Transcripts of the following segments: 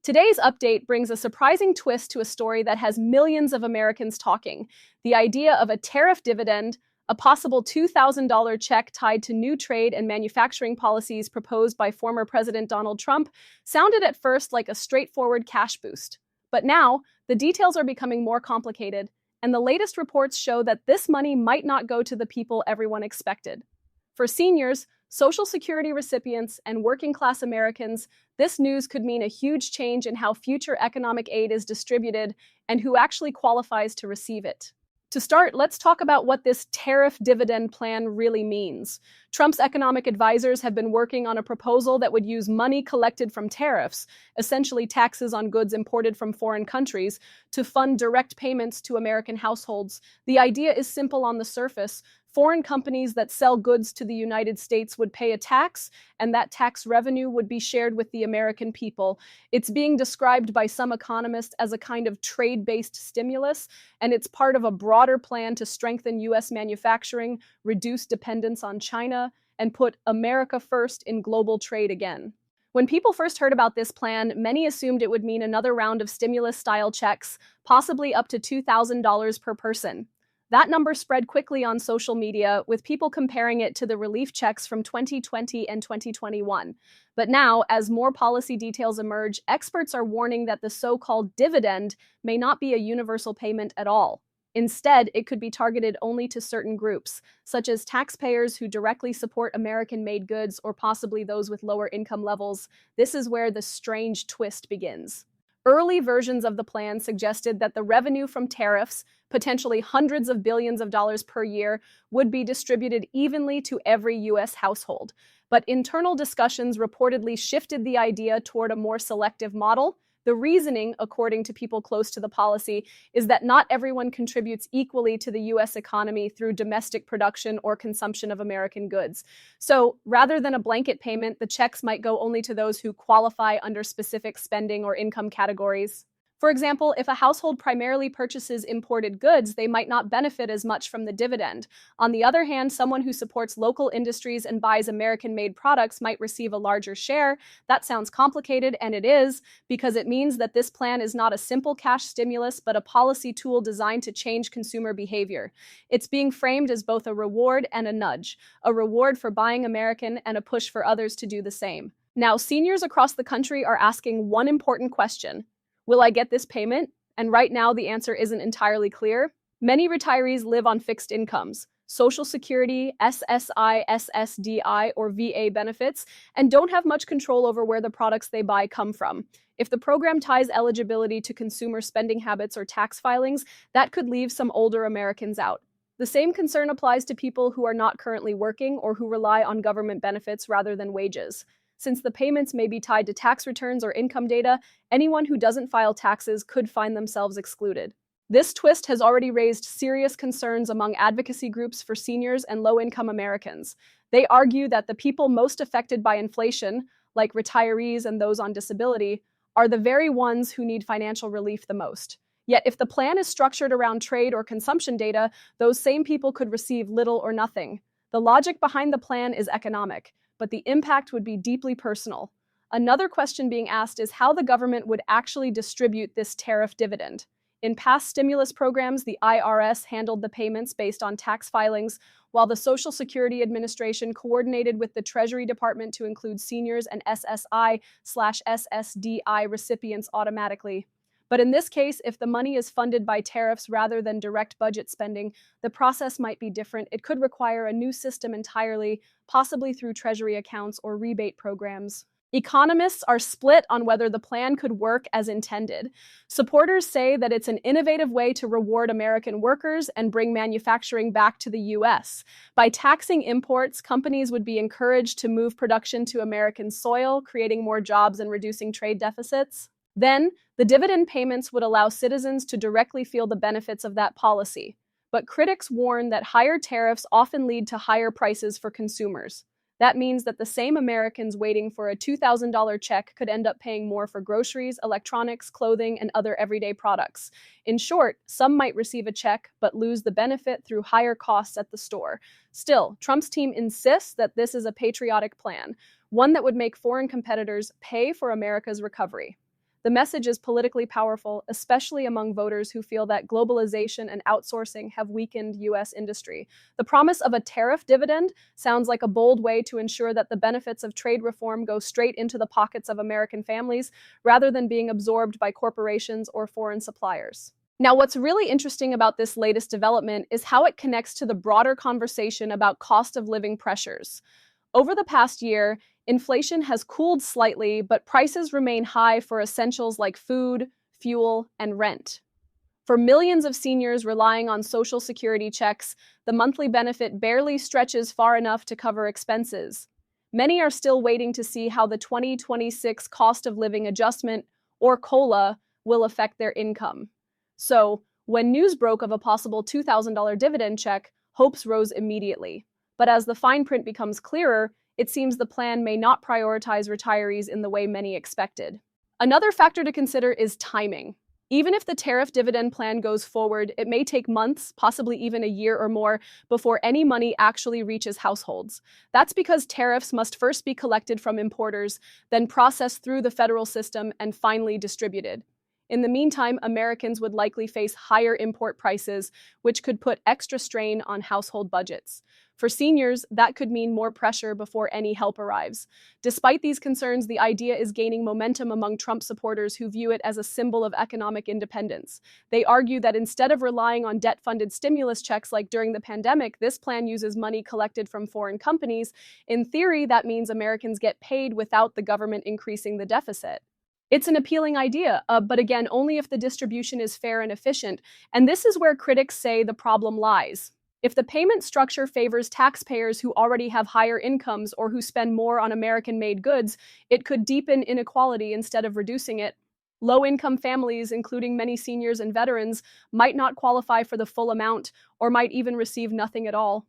Today's update brings a surprising twist to a story that has millions of Americans talking: the idea of a tariff dividend, a possible $2,000 check tied to new trade and manufacturing policies proposed by former President Donald Trump, sounded at first like a straightforward cash boost. But now, the details are becoming more complicated, and the latest reports show that this money might not go to the people everyone expected. For seniors, Social Security recipients, and working-class Americans, this news could mean a huge change in how future economic aid is distributed and who actually qualifies to receive it. To start, let's talk about what this tariff dividend plan really means. Trump's economic advisors have been working on a proposal that would use money collected from tariffs, essentially taxes on goods imported from foreign countries, to fund direct payments to American households. The idea is simple on the surface. Foreign companies that sell goods to the United States would pay a tax, and that tax revenue would be shared with the American people. It's being described by some economists as a kind of trade-based stimulus, and it's part of a broader plan to strengthen U.S. manufacturing, reduce dependence on China, and put America first in global trade again. When people first heard about this plan, many assumed it would mean another round of stimulus-style checks, possibly up to $2,000 per person. That number spread quickly on social media, with people comparing it to the relief checks from 2020 and 2021. But now, as more policy details emerge, experts are warning that the so-called dividend may not be a universal payment at all. Instead, it could be targeted only to certain groups, such as taxpayers who directly support American-made goods or possibly those with lower income levels. This is where the strange twist begins. Early versions of the plan suggested that the revenue from tariffs, potentially hundreds of billions of dollars per year, would be distributed evenly to every U.S. household. But internal discussions reportedly shifted the idea toward a more selective model. The reasoning, according to people close to the policy, is that not everyone contributes equally to the U.S. economy through domestic production or consumption of American goods. So, rather than a blanket payment, the checks might go only to those who qualify under specific spending or income categories. For example, if a household primarily purchases imported goods, they might not benefit as much from the dividend. On the other hand, someone who supports local industries and buys American-made products might receive a larger share. That sounds complicated, and it is, because it means that this plan is not a simple cash stimulus, but a policy tool designed to change consumer behavior. It's being framed as both a reward and a nudge, a reward for buying American and a push for others to do the same. Now, seniors across the country are asking one important question: will I get this payment? And right now, the answer isn't entirely clear. Many retirees live on fixed incomes, Social Security, SSI, SSDI, or VA benefits, and don't have much control over where the products they buy come from. If the program ties eligibility to consumer spending habits or tax filings, that could leave some older Americans out. The same concern applies to people who are not currently working or who rely on government benefits rather than wages. Since the payments may be tied to tax returns or income data, anyone who doesn't file taxes could find themselves excluded. This twist has already raised serious concerns among advocacy groups for seniors and low-income Americans. They argue that the people most affected by inflation, like retirees and those on disability, are the very ones who need financial relief the most. Yet if the plan is structured around trade or consumption data, those same people could receive little or nothing. The logic behind the plan is economic, but the impact would be deeply personal. Another question being asked is how the government would actually distribute this tariff dividend. In past stimulus programs, the IRS handled the payments based on tax filings, while the Social Security Administration coordinated with the Treasury Department to include seniors and SSI/SSDI recipients automatically. But in this case, if the money is funded by tariffs rather than direct budget spending, the process might be different. It could require a new system entirely, possibly through Treasury accounts or rebate programs. Economists are split on whether the plan could work as intended. Supporters say that it's an innovative way to reward American workers and bring manufacturing back to the U.S. By taxing imports, companies would be encouraged to move production to American soil, creating more jobs and reducing trade deficits. Then, the dividend payments would allow citizens to directly feel the benefits of that policy. But critics warn that higher tariffs often lead to higher prices for consumers. That means that the same Americans waiting for a $2,000 check could end up paying more for groceries, electronics, clothing, and other everyday products. In short, some might receive a check but lose the benefit through higher costs at the store. Still, Trump's team insists that this is a patriotic plan, one that would make foreign competitors pay for America's recovery. The message is politically powerful, especially among voters who feel that globalization and outsourcing have weakened U.S. industry. The promise of a tariff dividend sounds like a bold way to ensure that the benefits of trade reform go straight into the pockets of American families rather than being absorbed by corporations or foreign suppliers. Now, what's really interesting about this latest development is how it connects to the broader conversation about cost of living pressures. Over the past year, inflation has cooled slightly, but prices remain high for essentials like food, fuel, and rent. For millions of seniors relying on Social Security checks, the monthly benefit barely stretches far enough to cover expenses. Many are still waiting to see how the 2026 Cost of Living Adjustment, or COLA, will affect their income. So, when news broke of a possible $2,000 dividend check, hopes rose immediately. But as the fine print becomes clearer, it seems the plan may not prioritize retirees in the way many expected. Another factor to consider is timing. Even if the tariff dividend plan goes forward, it may take months, possibly even a year or more, before any money actually reaches households. That's because tariffs must first be collected from importers, then processed through the federal system, and finally distributed. In the meantime, Americans would likely face higher import prices, which could put extra strain on household budgets. For seniors, that could mean more pressure before any help arrives. Despite these concerns, the idea is gaining momentum among Trump supporters who view it as a symbol of economic independence. They argue that instead of relying on debt-funded stimulus checks like during the pandemic, this plan uses money collected from foreign companies. In theory, that means Americans get paid without the government increasing the deficit. It's an appealing idea, but again, only if the distribution is fair and efficient, and this is where critics say the problem lies. If the payment structure favors taxpayers who already have higher incomes or who spend more on American-made goods, it could deepen inequality instead of reducing it. Low-income families, including many seniors and veterans, might not qualify for the full amount or might even receive nothing at all.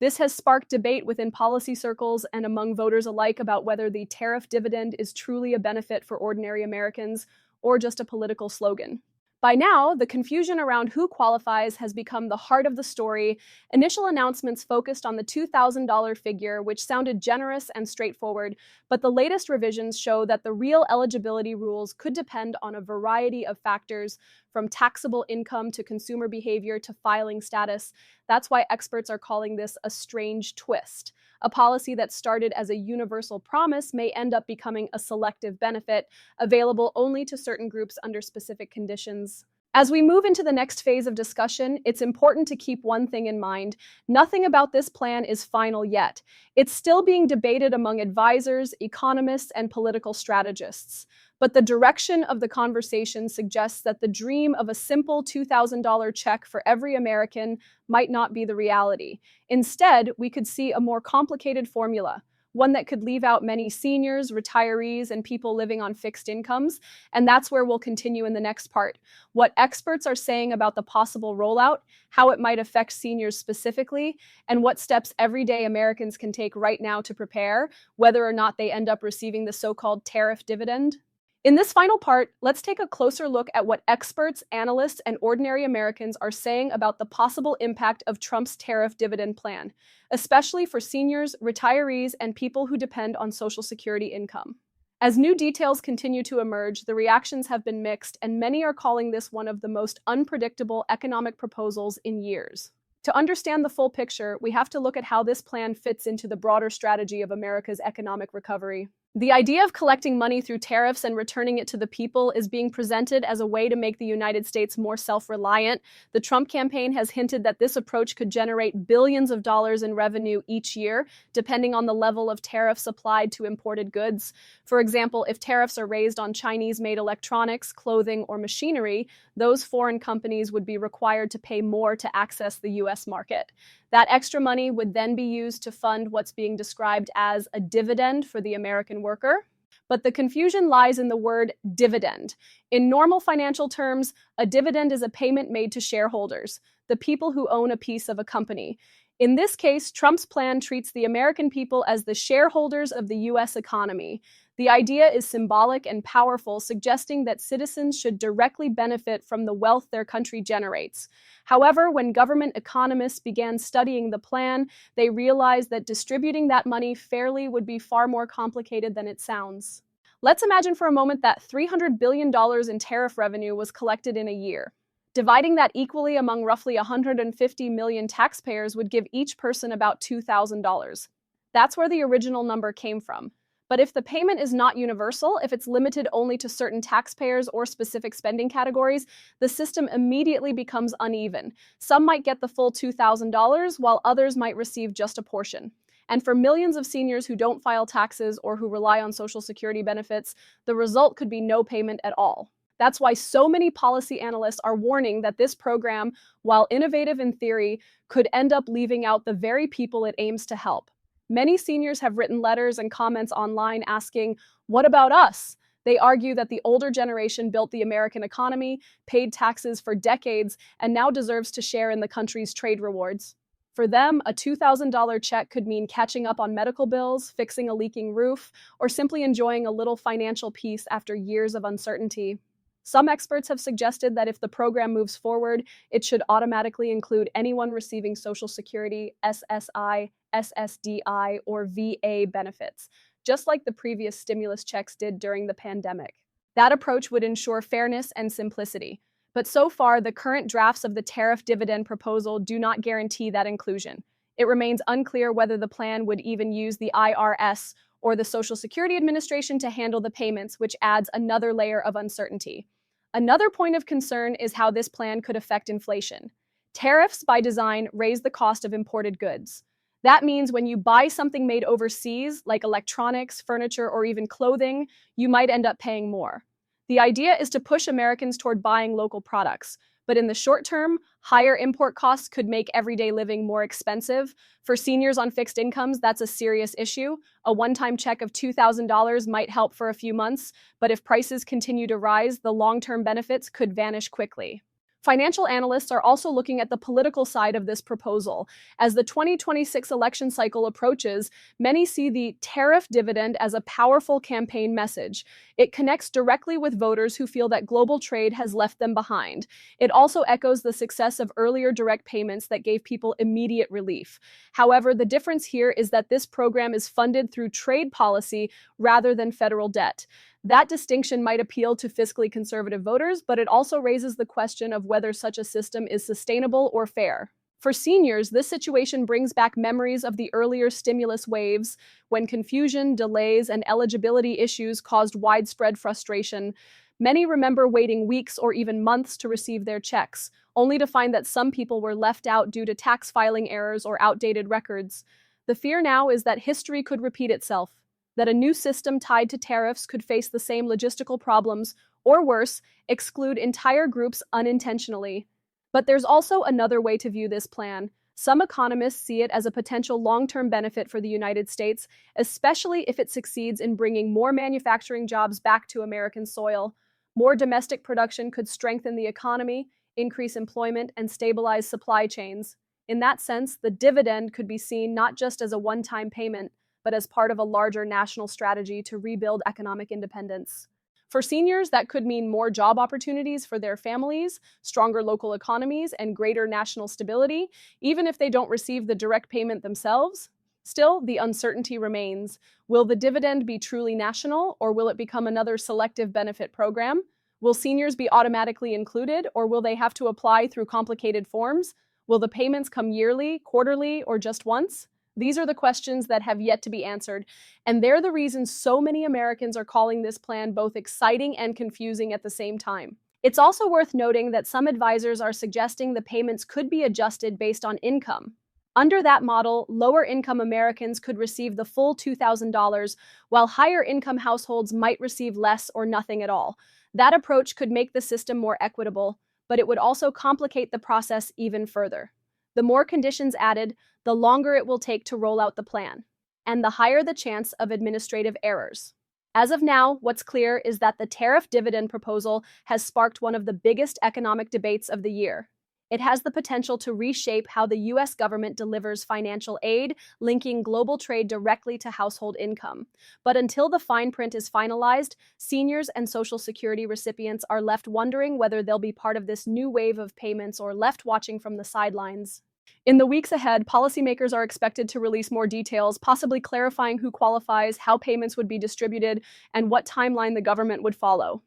This has sparked debate within policy circles and among voters alike about whether the tariff dividend is truly a benefit for ordinary Americans or just a political slogan. By now, the confusion around who qualifies has become the heart of the story. Initial announcements focused on the $2,000 figure, which sounded generous and straightforward, but the latest revisions show that the real eligibility rules could depend on a variety of factors, from taxable income to consumer behavior to filing status. That's why experts are calling this a strange twist. A policy that started as a universal promise may end up becoming a selective benefit, available only to certain groups under specific conditions. As we move into the next phase of discussion, it's important to keep one thing in mind. Nothing about this plan is final yet. It's still being debated among advisors, economists, and political strategists. But the direction of the conversation suggests that the dream of a simple $2,000 check for every American might not be the reality. Instead, we could see a more complicated formula, one that could leave out many seniors, retirees, and people living on fixed incomes. And that's where we'll continue in the next part. What experts are saying about the possible rollout, how it might affect seniors specifically, and what steps everyday Americans can take right now to prepare, whether or not they end up receiving the so-called tariff dividend. In this final part, let's take a closer look at what experts, analysts, and ordinary Americans are saying about the possible impact of Trump's tariff dividend plan, especially for seniors, retirees, and people who depend on Social Security income. As new details continue to emerge, the reactions have been mixed, and many are calling this one of the most unpredictable economic proposals in years. To understand the full picture, we have to look at how this plan fits into the broader strategy of America's economic recovery. The idea of collecting money through tariffs and returning it to the people is being presented as a way to make the United States more self-reliant. The Trump campaign has hinted that this approach could generate billions of dollars in revenue each year, depending on the level of tariffs applied to imported goods. For example, if tariffs are raised on Chinese-made electronics, clothing, or machinery, those foreign companies would be required to pay more to access the U.S. market. That extra money would then be used to fund what's being described as a dividend for the American worker. But the confusion lies in the word dividend. In normal financial terms, a dividend is a payment made to shareholders, the people who own a piece of a company. In this case, Trump's plan treats the American people as the shareholders of the U.S. economy. The idea is symbolic and powerful, suggesting that citizens should directly benefit from the wealth their country generates. However, when government economists began studying the plan, they realized that distributing that money fairly would be far more complicated than it sounds. Let's imagine for a moment that $300 billion in tariff revenue was collected in a year. Dividing that equally among roughly 150 million taxpayers would give each person about $2,000. That's where the original number came from. But if the payment is not universal, if it's limited only to certain taxpayers or specific spending categories, the system immediately becomes uneven. Some might get the full $2,000, while others might receive just a portion. And for millions of seniors who don't file taxes or who rely on Social Security benefits, the result could be no payment at all. That's why so many policy analysts are warning that this program, while innovative in theory, could end up leaving out the very people it aims to help. Many seniors have written letters and comments online asking, "What about us?" They argue that the older generation built the American economy, paid taxes for decades, and now deserves to share in the country's trade rewards. For them, a $2,000 check could mean catching up on medical bills, fixing a leaking roof, or simply enjoying a little financial peace after years of uncertainty. Some experts have suggested that if the program moves forward, it should automatically include anyone receiving Social Security, SSI, SSDI, or VA benefits, just like the previous stimulus checks did during the pandemic. That approach would ensure fairness and simplicity. But so far, the current drafts of the tariff dividend proposal do not guarantee that inclusion. It remains unclear whether the plan would even use the IRS or the Social Security Administration to handle the payments, which adds another layer of uncertainty. Another point of concern is how this plan could affect inflation. Tariffs, by design, raise the cost of imported goods. That means when you buy something made overseas, like electronics, furniture, or even clothing, you might end up paying more. The idea is to push Americans toward buying local products, but in the short term, higher import costs could make everyday living more expensive. For seniors on fixed incomes, that's a serious issue. A one-time check of $2,000 might help for a few months, but if prices continue to rise, the long-term benefits could vanish quickly. Financial analysts are also looking at the political side of this proposal. As the 2026 election cycle approaches, many see the tariff dividend as a powerful campaign message. It connects directly with voters who feel that global trade has left them behind. It also echoes the success of earlier direct payments that gave people immediate relief. However, the difference here is that this program is funded through trade policy rather than federal debt. That distinction might appeal to fiscally conservative voters, but it also raises the question of whether such a system is sustainable or fair. For seniors, this situation brings back memories of the earlier stimulus waves, when confusion, delays, and eligibility issues caused widespread frustration. Many remember waiting weeks or even months to receive their checks, only to find that some people were left out due to tax filing errors or outdated records. The fear now is that history could repeat itself, that a new system tied to tariffs could face the same logistical problems, or worse, exclude entire groups unintentionally. But there's also another way to view this plan. Some economists see it as a potential long-term benefit for the United States, especially if it succeeds in bringing more manufacturing jobs back to American soil. More domestic production could strengthen the economy, increase employment, and stabilize supply chains. In that sense, the dividend could be seen not just as a one-time payment, but as part of a larger national strategy to rebuild economic independence. For seniors, that could mean more job opportunities for their families, stronger local economies, and greater national stability, even if they don't receive the direct payment themselves. Still, the uncertainty remains. Will the dividend be truly national, or will it become another selective benefit program? Will seniors be automatically included, or will they have to apply through complicated forms? Will the payments come yearly, quarterly, or just once? These are the questions that have yet to be answered, and they're the reasons so many Americans are calling this plan both exciting and confusing at the same time. It's also worth noting that some advisors are suggesting the payments could be adjusted based on income. Under that model, lower-income Americans could receive the full $2,000, while higher-income households might receive less or nothing at all. That approach could make the system more equitable, but it would also complicate the process even further. The more conditions added, the longer it will take to roll out the plan, and the higher the chance of administrative errors. As of now, what's clear is that the tariff dividend proposal has sparked one of the biggest economic debates of the year. It has the potential to reshape how the U.S. government delivers financial aid, linking global trade directly to household income. But until the fine print is finalized, seniors and Social Security recipients are left wondering whether they'll be part of this new wave of payments or left watching from the sidelines. In the weeks ahead, policymakers are expected to release more details, possibly clarifying who qualifies, how payments would be distributed, and what timeline the government would follow.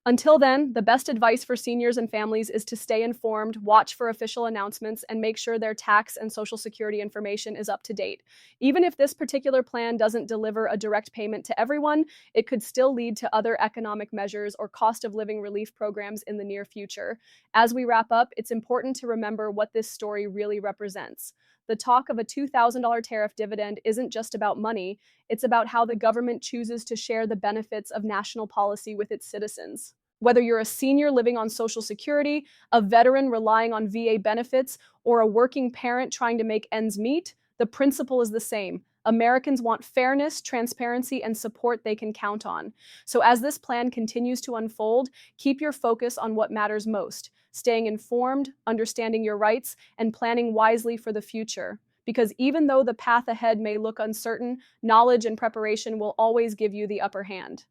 Until then, the best advice for seniors and families is to stay informed, watch for official announcements, and make sure their tax and Social Security information is up to date. Even if this particular plan doesn't deliver a direct payment to everyone, it could still lead to other economic measures or cost of living relief programs in the near future. As we wrap up, it's important to remember what this story really represents. The talk of a $2,000 tariff dividend isn't just about money, it's about how the government chooses to share the benefits of national policy with its citizens. Whether you're a senior living on Social Security, a veteran relying on VA benefits, or a working parent trying to make ends meet, the principle is the same. Americans want fairness, transparency, and support they can count on. So, as this plan continues to unfold, keep your focus on what matters most, staying informed, understanding your rights, and planning wisely for the future. Because even though the path ahead may look uncertain, knowledge and preparation will always give you the upper hand.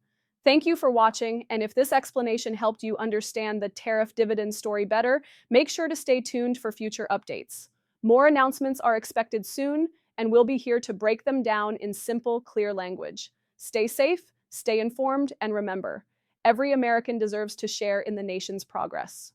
Thank you for watching, and if this explanation helped you understand the tariff dividend story better, make sure to stay tuned for future updates. More announcements are expected soon, and we'll be here to break them down in simple, clear language. Stay safe, stay informed, and remember, every American deserves to share in the nation's progress.